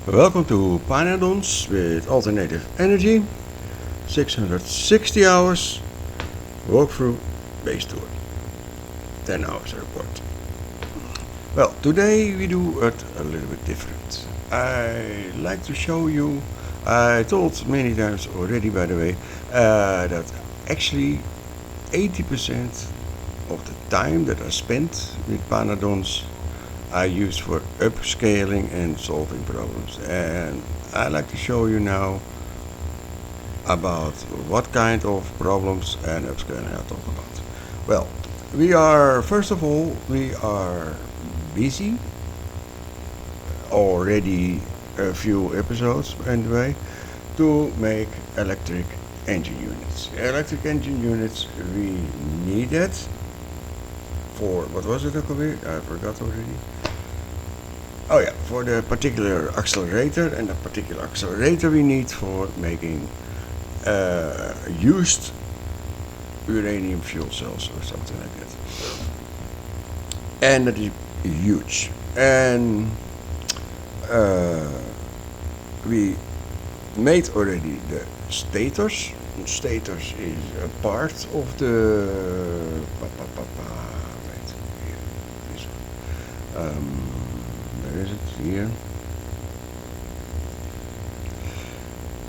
Welcome to Pyanodons with alternative energy, 660 hours, walkthrough, base tour, 10 hours report. Well, today we do it a little bit different. I like to show you, I told many times already by the way, that actually 80% of the time that I spent with Pyanodons I use for upscaling and solving problems, and I like to show you now about what kind of problems and upscaling I talk about. Well, first of all, we are busy already a few episodes anyway to make electric engine units. Electric engine units, we need it for, what was it? I forgot already. Oh yeah, for the particular accelerator, and the particular accelerator we need for making used uranium fuel cells or something like that. And that is huge. And we made already the stators. Stators is a part of the wait, here, this one. Where is it? Here.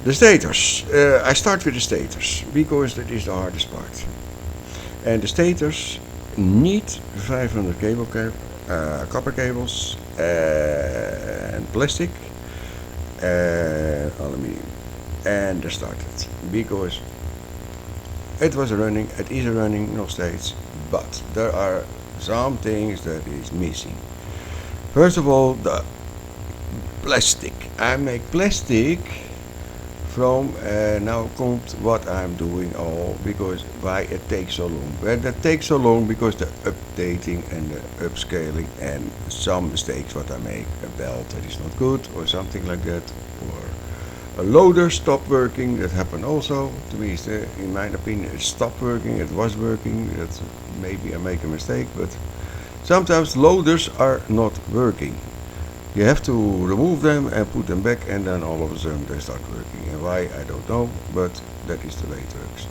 The stators. I start with the stators because that is the hardest part. And the stators need 500 copper cables and plastic and aluminium. And they started because it is running nog steeds, but there are some things that is missing. First of all, the plastic. I make plastic from, now comes what I'm doing all, because why it takes so long. Well, that takes so long because the updating and the upscaling and some mistakes what I make, a belt that is not good or something like that, or a loader stopped working, that happened also to me. In my opinion, it stopped working, it was working, that maybe I make a mistake, but sometimes loaders are not working. You have to remove them and put them back, and then all of a sudden they start working. And why, I don't know, but that is the way it works.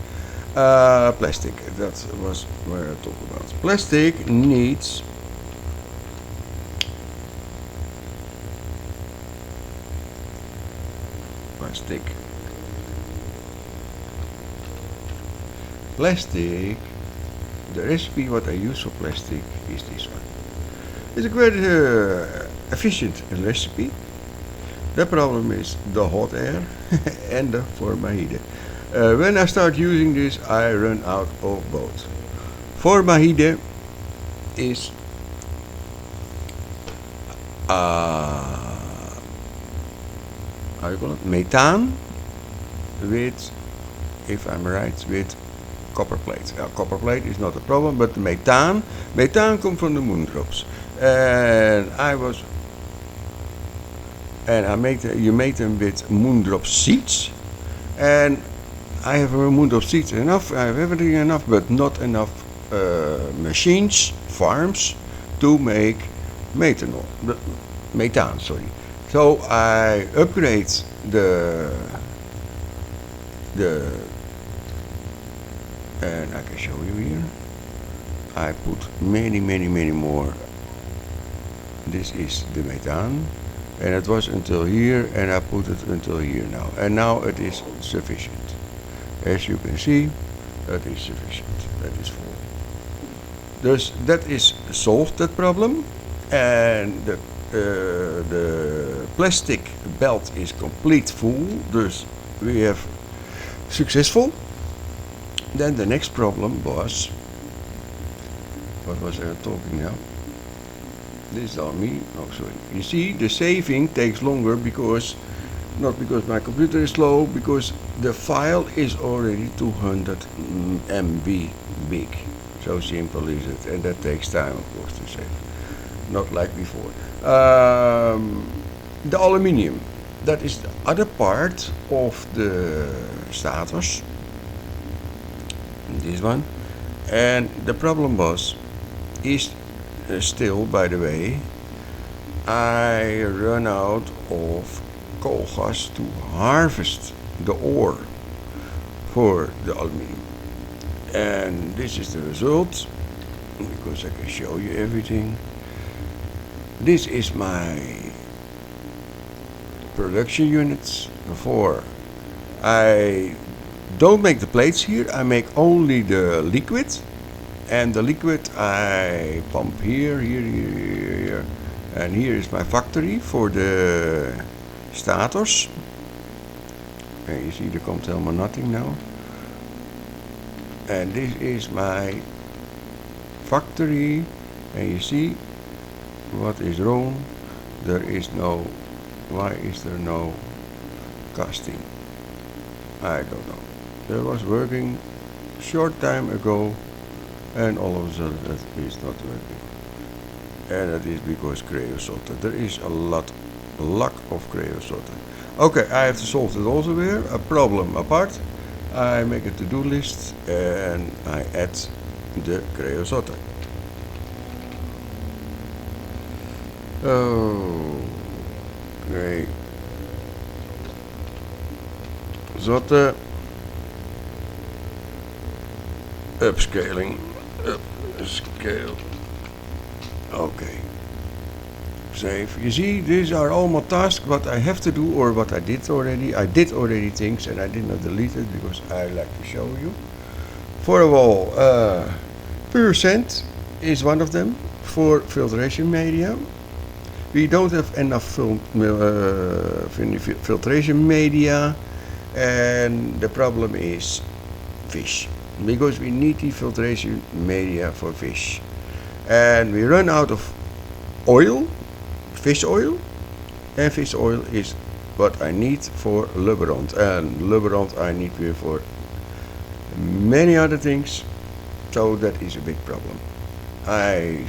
Plastic, that was where I talk about. Plastic needs plastic. The recipe what I use for plastic is this one. It's a quite efficient recipe. The problem is the hot air and the formaldehyde. When I start using this, I run out of both. Formaldehyde is how you call it? Methane with, if I'm right, with copper plate. Copper plate is not a problem, but methane comes from the moondrops. And you make them with moondrop seeds, and I have moondrop seeds enough. I have everything enough, but not enough machines, farms to make methane. Sorry. So I upgrade and I can show you here. I put many more. This is the methane, and it was until here, and I put it until here now, and now it is sufficient. As you can see, that is sufficient. That is full. Thus that is solved, that problem, and the plastic belt is complete full. Thus we have successful. Then the next problem was, what was I talking now? This is on me. Oh, sorry. You see, the saving takes longer because, not because my computer is slow, because the file is already 200 MB big. So simple is it, and that takes time, of course, to save. Not like before. The aluminium, that is the other part of the stators. This one, and the problem is still, by the way, I run out of coal gas to harvest the ore for the aluminium. And this is the result, because I can show you everything. This is my production units for. I don't make the plates here, I make only the liquid. And the liquid I pump here, here. And here is my factory for the stators. And you see, there comes helemaal nothing now. And this is my factory. And you see what is wrong. There is no. Why is there no casting? I don't know. There was working short time ago, and all of a sudden that is not working. And that is because creosote. There is a lack of creosote. Okay, I have to solve it also here. A problem apart. I make a to-do list and I add the creosote. Oh, great. Zotte. Upscaling. Upscale. Okay. Save. You see, these are all my tasks what I have to do or what I did already. I did already things and I did not delete it because I like to show you. For of all, pure sand is one of them for filtration media. We don't have enough filtration media, and the problem is fish, because we need the filtration media for fish, and we run out of oil, fish oil, and fish oil is what I need for lubricant, and lubricant I need here for many other things, so that is a big problem. I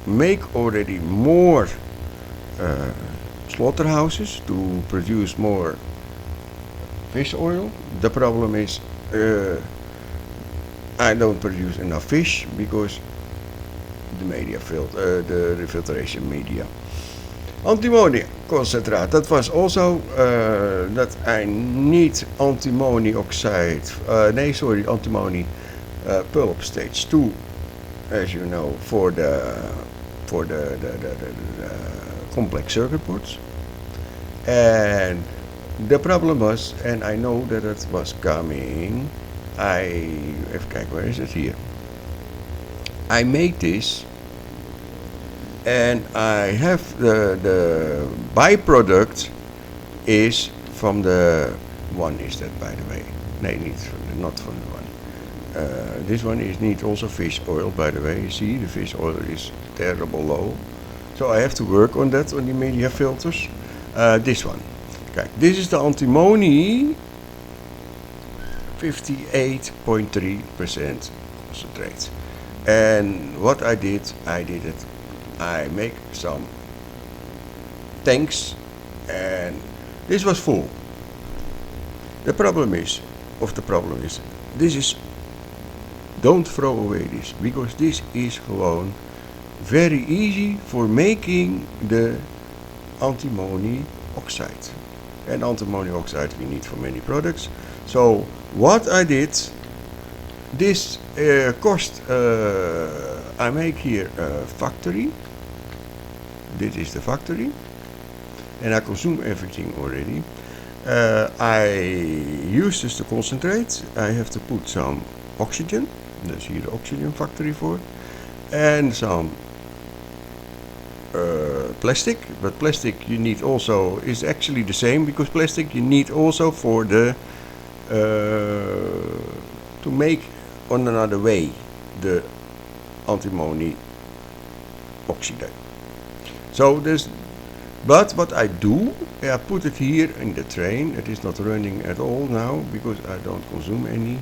make already more slaughterhouses to produce more fish oil. The problem is I don't produce enough fish because the media the filtration media. Antimony concentrate. That was also that I need antimony oxide. Antimony pulp stage 2, as you know, for the complex circuit boards. And the problem was, and I know that it was coming. Even kijken, where is it here? I make this, and I have the byproduct is from the one. Is that, by the way? No, not from the one. This one is need also fish oil, by the way. You see, the fish oil is terrible low, so I have to work on that on the media filters. This one. Okay, this is the antimony. 58.3% concentrate. And what I did it. I make some tanks, and this was full. The problem is, this is, don't throw away this, because this is gewoon very easy for making the antimony oxide. And antimony oxide we need for many products. So what I did, this cost, I make here a factory. This is the factory, and I consume everything already. I use this to concentrate. I have to put some oxygen. There's here the oxygen factory for, and some plastic. But plastic you need also is actually the same, because plastic you need also for the to make on another way the antimony oxide. So this, but what I do, I put it here in the train. It is not running at all now because I don't consume any.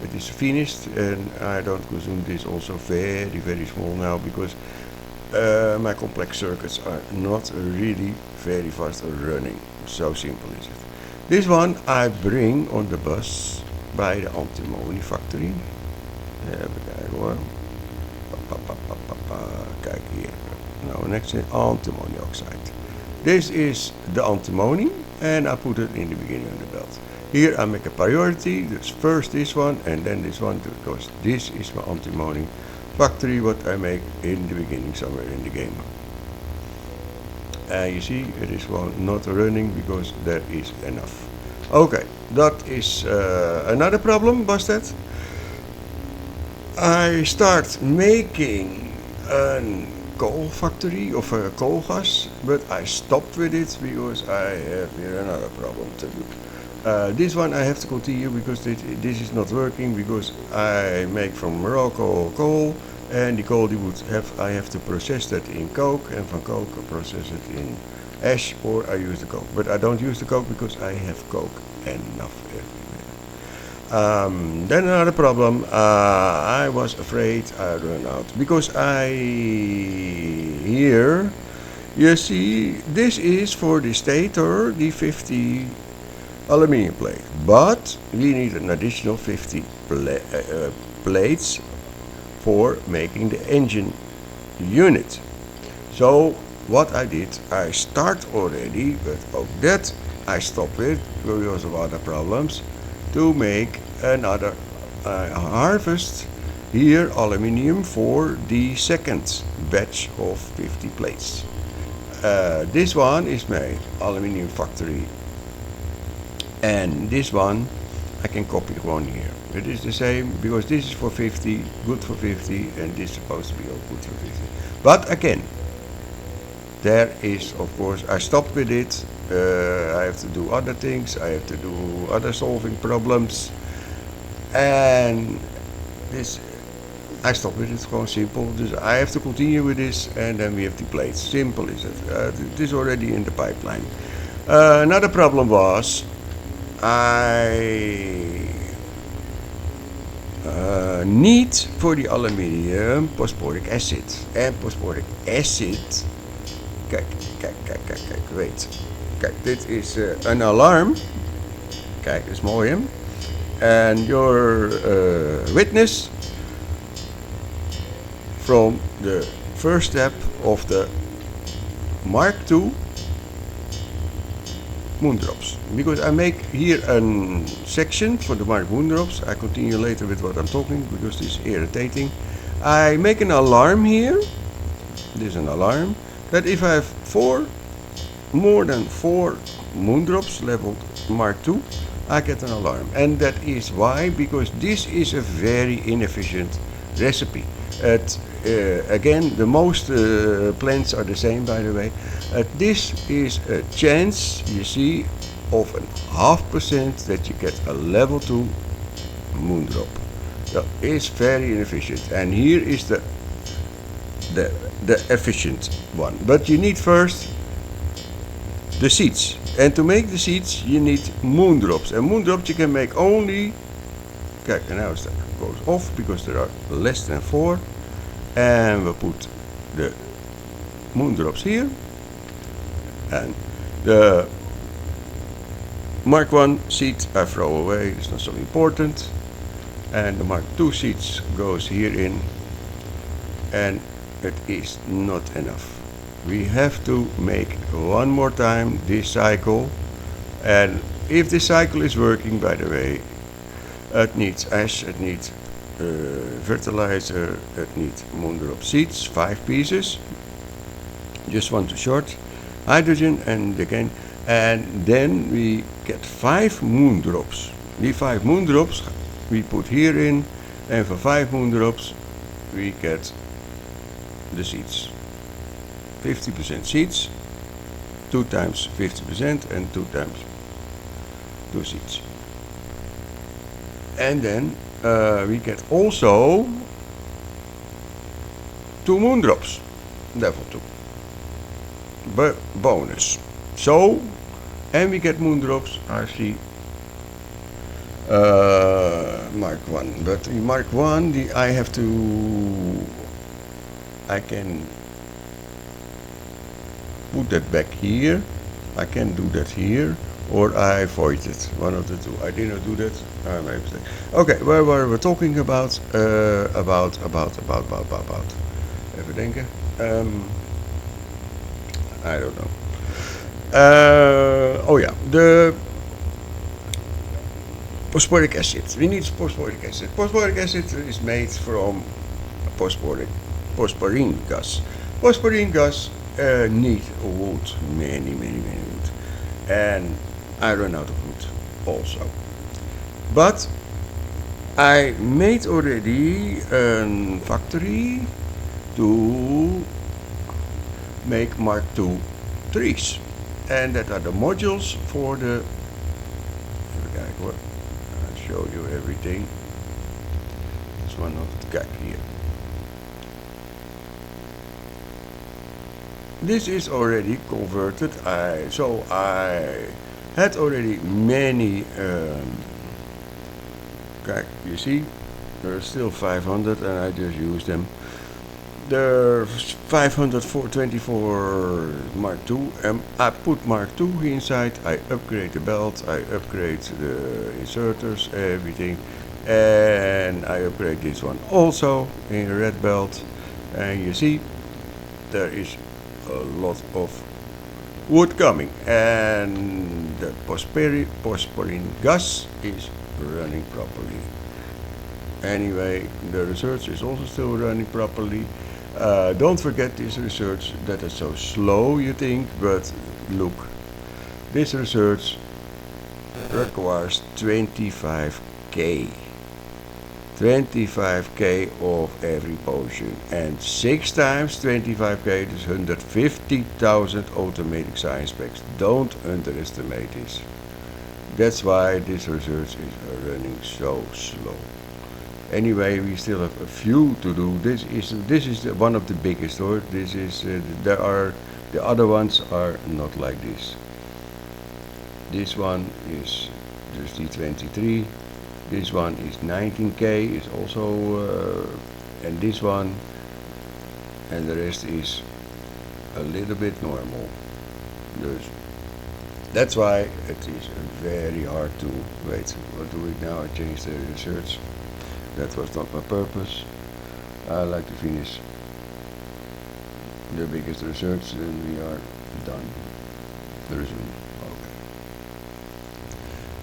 It is finished, and I don't consume this also very small now, because my complex circuits are not really very fast running. So simple is it. This one I bring on the bus by the antimony factory. Even kijken hoor. Kijk hier. Nou, next is antimony oxide. This is the antimony, and I put it in the beginning of the belt. Here I make a priority, that's first this one and then this one, because this is my antimony factory what I make in the beginning somewhere in the game. And you see it is not running because there is enough. Okay, that is another problem, was that? I start making a coal factory of a coal gas, but I stopped with it because I have here another problem to do. This one I have to continue because this is not working, because I make from Morocco coal, and the coal I have to process that in coke, and from coke I process it in ash, or I use the coke. But I don't use the coke because I have coke enough everywhere. Then another problem, I was afraid I run out, because here, you see, this is for the stator, the 50 aluminium plate, but we need an additional 50 plates for making the engine unit. So what I did, I start already, but of that I stopped it because of other problems, to make another harvest here aluminium for the second batch of 50 plates. This one is my aluminium factory, and this one I can copy one here. It is the same, because this is for 50, good for 50, and this is supposed to be all good for 50. But again, there is, of course, I stopped with it. I have to do other things, I have to do other solving problems, and this, I stopped with it, gewoon simple. Dus I have to continue with this, and then we have the plates. Simple is it. It is already in the pipeline. Another problem was, I need for the aluminium phosphoric acid. En phosphoric acid, kijk, wait. Kijk, dit is een alarm. Kijk, dat is mooi, hè? And your witness from the first step of the Mark II moondrops, because I make here a section for the Mark moondrops. I continue later with what I'm talking, because this is irritating. I make an alarm here. This is an alarm that if I have more than 4 moondrops leveled Mark II, I get an alarm. And that is why, because this is a very inefficient recipe. Again, the most plants are the same, by the way. This is a chance, you see, of a 0.5% that you get a level 2 moondrop. That is very inefficient. And here is the efficient one. But you need first the seeds. And to make the seeds, you need moondrops. And moondrops you can make only, kijk, and now it goes off because there are less than 4. And we put the moondrops here. And the Mark 1 seed I throw away, it's not so important. And the Mark 2 seeds goes here in. And it is not enough. We have to make one more time this cycle, and if this cycle is working, by the way, it needs ash, it needs fertilizer, it needs moondrop seeds, 5 pieces, just one to short, hydrogen, and again, and then we get 5 moondrops. The 5 moondrops we put here in, and for 5 moondrops we get the seeds. 50% seeds, 2 times 50%, and 2 times 2 seeds. And then we get also 2 moondrops, level 2, bonus. So, and we get moondrops, I see, Mark 1. But in Mark 1, I can put that back here. I can do that here, or I avoid it. One of the two. I did not do that. Okay, where were we talking about? About. Even denken. I don't know. Oh yeah, the phosphoric acid. We need phosphoric acid. Phosphoric acid is made from phosphorine gas. Phosphorine gas need wood, many wood, and I run out of wood also. But I made already a factory to make Mark II trees, and that are the modules for the. Even kijken hoor. I'll show you everything. This one not. Kijk hier. This is already converted. I had already many. Kijk, you see, there's still 500, and I just use them. The 524 Mark II, I put Mark II inside, I upgrade the belt, I upgrade the inserters, everything, and I upgrade this one also in red belt, and you see there is a lot of wood coming, and the phosphorine gas is running properly. Anyway, the research is also still running properly. Don't forget this research that is so slow, you think, but look, this research requires 25k. 25k of every potion, and 6 times 25k is 150,000 automatic science packs. Don't underestimate this. That's why this research is running so slow. Anyway, we still have a few to do. This is one of the biggest, or this is there are the other ones are not like this. This one is just D23. This one is 19k. Is also and this one and the rest is a little bit normal. That's why it is very hard to wait. What do we now? I changed the research. That was not my purpose. I like to finish the biggest research, and we are done. Resume.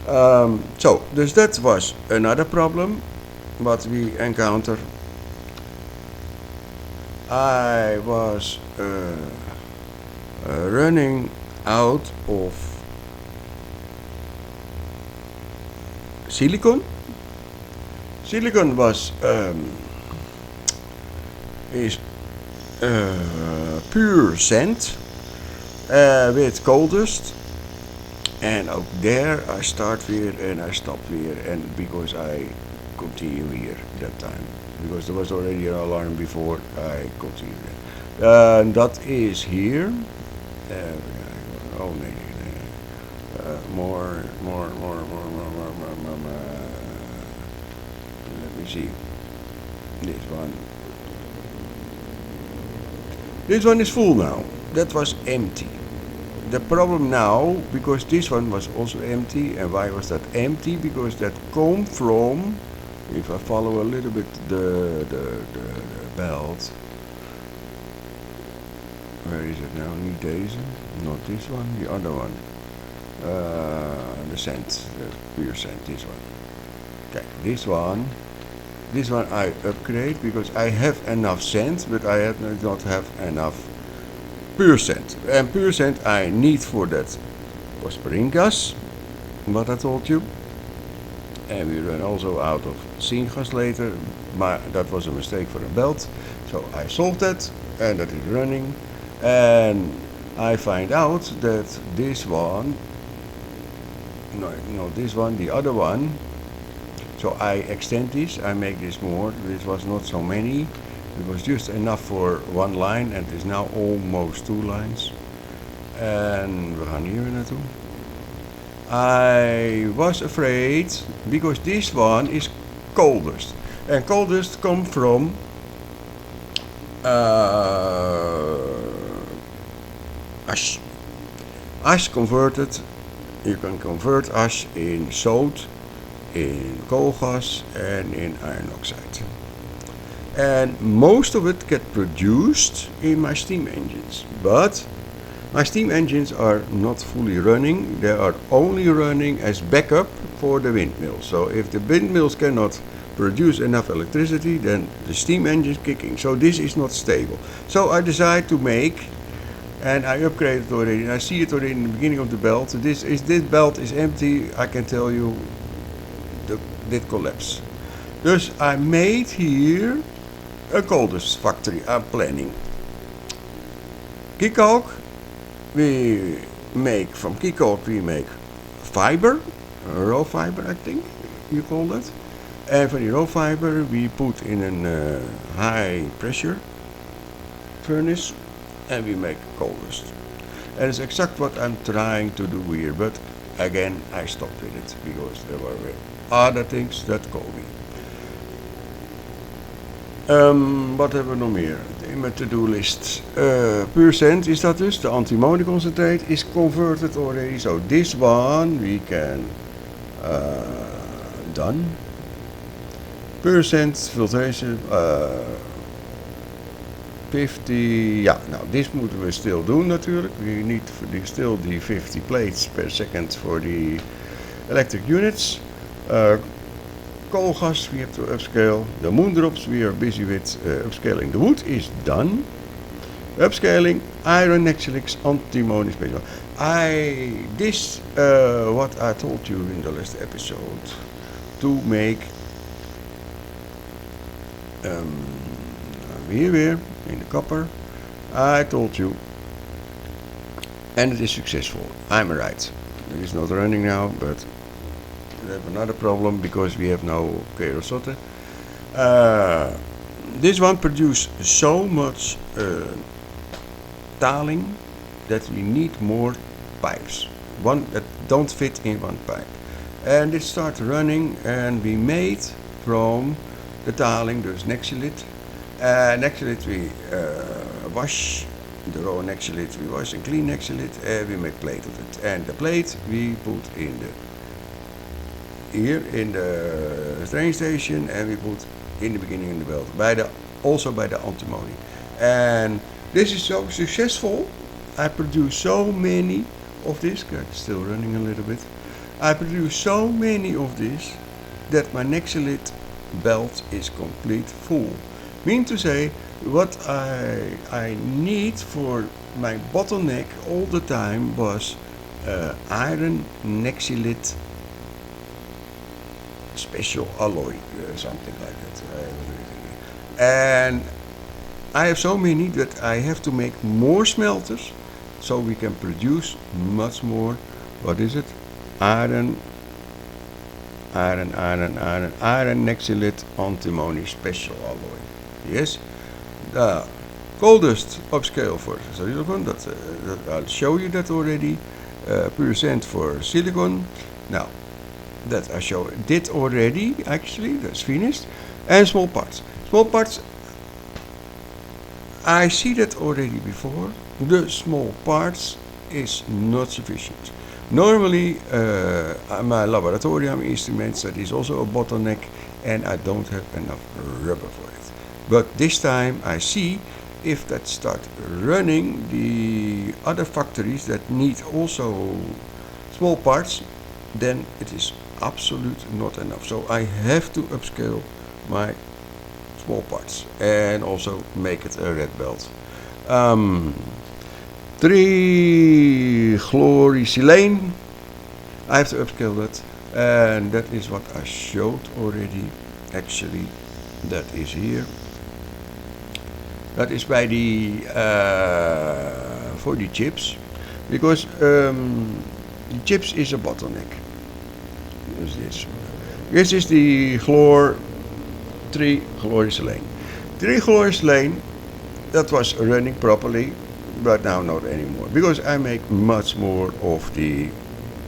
Okay. So, that was another problem what we encountered. I was running out of silicon. Silicon was is pure sand with coal dust, and ook there I start here and I stop here, and because I continue here that time because there was already an alarm before I continue. That is here. Oh nee. More. Let me see. This one. This one is full now. That was empty. The problem now, because this one was also empty, and why was that empty? Because that came from, if I follow a little bit the belt, where is it now? Niet deze, not this one, the other one. The sand, the pure sand, this one. Okay, this one I upgrade because I have enough sand, but I not have enough pure sand. And pure sand I need for that phosphorine gas, what I told you. And we run also out of syngas later, but that was a mistake for a belt. So I solved that, and that is running. And I find out that this one, no, this one, the other one. So I extend this, I make this more. This was not so many. It was just enough for one line, and it is now almost 2 lines. En we gaan hier weer naartoe. I was afraid because this one is coal dust, and coal dust come from ash. Ash converted. You can convert ash in soot, in coal gas, and in iron oxide. And most of it get produced in my steam engines, but My steam engines are not fully running. They are only running as backup for the windmills. So if the windmills cannot produce enough electricity, then the steam engine is kicking. So this is not stable. So I decided to make, and I upgraded already, and I see it already in the beginning of the belt. This belt is empty. I can tell you, did collapse. Dus I made here a coldest factory. I'm planning. Keycoke, we make from keycoke we make fiber, raw fiber I think you call that. And for the raw fiber we put in a high pressure furnace and we make coldest. And it's exactly what I'm trying to do here, but again I stopped with it because there were other things that call me. Wat hebben we nog meer in mijn to-do list? Percent is dat dus. De antimony concentrate is converted already. So this one we can done. Percent filtration 50. Ja, nou this moeten we still doen natuurlijk. We need still the 50 plates per second for the electric units. Coal gas we have to upscale. The moon drops we are busy with upscaling. The wood is done. Upscaling iron nexelix antimony special. This what I told you in the last episode to make here in the copper. I told you, and it is successful. I'm right. It is not running now, but we have another problem because we have no kerosote. This one produces so much taling that we need more pipes. One that don't fit in one pipe. And it started running and we made from the taling, dus nexelit. Nexelit we wash, the raw nexelit we wash and clean nexelit and we make plate of it. And the plate we put in the here in the train station and we put in the beginning in the belt also by the antimony. And this is so successful. I produce so many of this. It's still running a little bit. I produce so many of this that my nexelit belt is complete full. Mean to say, what I need for my bottleneck all the time was iron nexelit special alloy, something like that. And I have so many that I have to make more smelters so we can produce much more. What is it? Iron nexelit antimony special alloy. Yes. The coldest upscale for silicon. That I'll show you that already. Percent for silicon. Now. That I did already, actually, that's finished. And small parts. Small parts, I see that already before. The small parts is not sufficient. Normally, my laboratorium instruments, that is also a bottleneck, and I don't have enough rubber for it. But this time I see if that start running, the other factories that need also small parts, then it is absolutely not enough. So I have to upscale my small parts and also make it a red belt. 3-chloricylane, I have to upscale that, and that is what I showed already. Actually, that is here. That is by the for the chips, because the chips is a bottleneck. This is the 3-chloricylane. 3-chloricylane, that was running properly, but now not anymore, because I make much more of the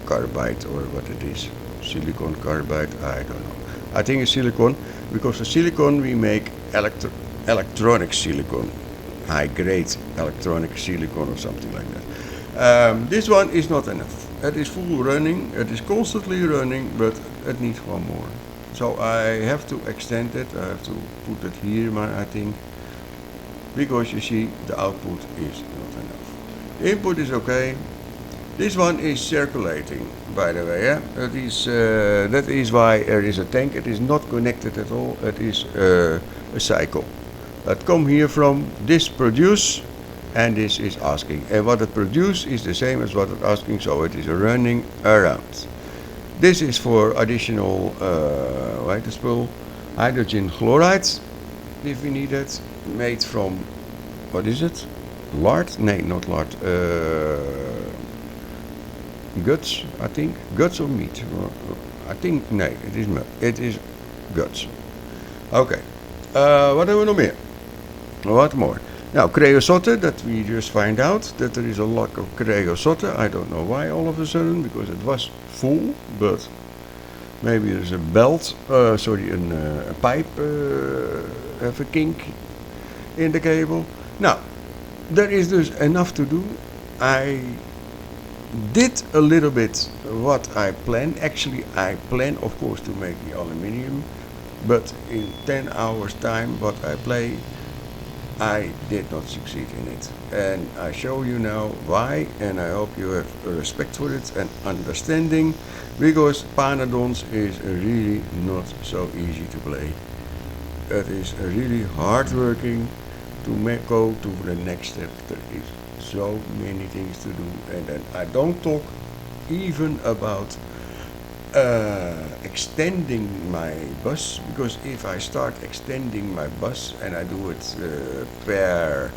carbide, or what it is, silicon carbide, I don't know. I think it's silicon, because the silicon we make electronic silicon, high grade electronic silicon or something like that. This one is not enough. It is full running, it is constantly running, but it needs one more. So I have to extend it, I have to put it here, I think, because you see the output is not enough. Input is okay. This one is circulating, by the way. Yeah? That is why there is a tank. It is not connected at all. It is a cycle. That come here from this produce, and this is asking. And what it produce is the same as what it's asking, so it is running around. This is for additional hydrogen chloride, if we need it, made from, what is it? Lard? No, not lard. Guts, I think. Guts or meat? I think, no, it is milk. It is guts. Okay. Wat hebben we nog meer? What more? Now, creosote, that we just find out that there is a lack of creosote. I don't know why all of a sudden, because it was full, but maybe there's a belt, a pipe, have a kink in the cable. Now, there is dus enough to do. I did a little bit what I planned. Actually, I planned, of course, to make the aluminium, but in 10 hours time, what I play, I did not succeed in it. And I show you now why, and I hope you have respect for it and understanding, because Pyanodons is really not so easy to play. It is really hard working to go to the next step. There is so many things to do, and then I don't talk even about extending my bus, because if I start extending my bus and I do it per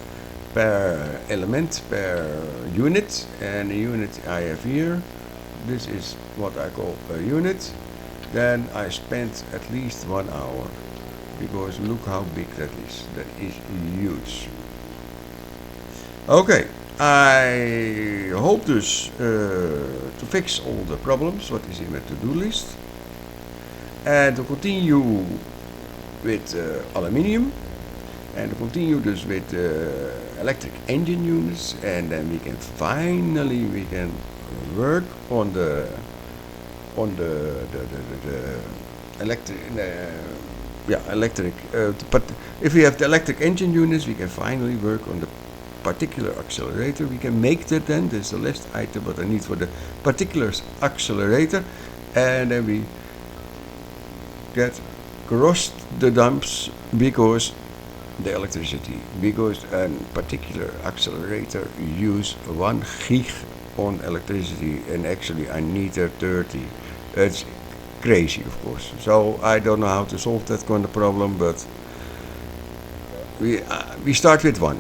element, per unit, and the unit I have here, this is what I call a unit, then I spend at least 1 hour, because look how big that is. That is huge. Okay, I hope dus to fix all the problems what is in my to-do list, and to continue with aluminium, and to continue dus with electric engine units, and then we can finally work on the electric. But if we have the electric engine units, we can finally work on the particular accelerator. We can make that then. This is the last item what I need for the particular accelerator, and then we get across the dumps, because the electricity, because a particular accelerator use 1 gig on electricity, and actually I need 30. It's crazy, of course. So I don't know how to solve that kind of problem, but we start with 1.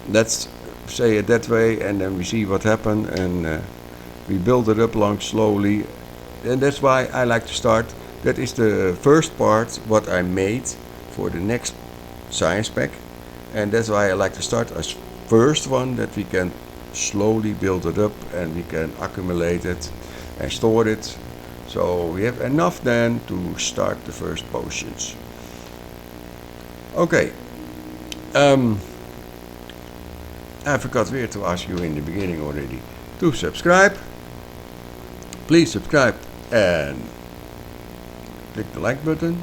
Let's say it that way, and then we see what happens, and we build it up along slowly, and that's why I like to start. That is the first part what I made for the next science pack, and that's why I like to start as first one, that we can slowly build it up and we can accumulate it and store it, so we have enough then to start the first potions. Okay. I forgot weer to ask you in the beginning already to subscribe. Please subscribe and click the like button,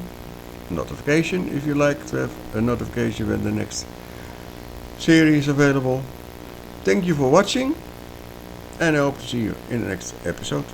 notification if you like to have a notification when the next series is available. Thank you for watching, and I hope to see you in the next episode.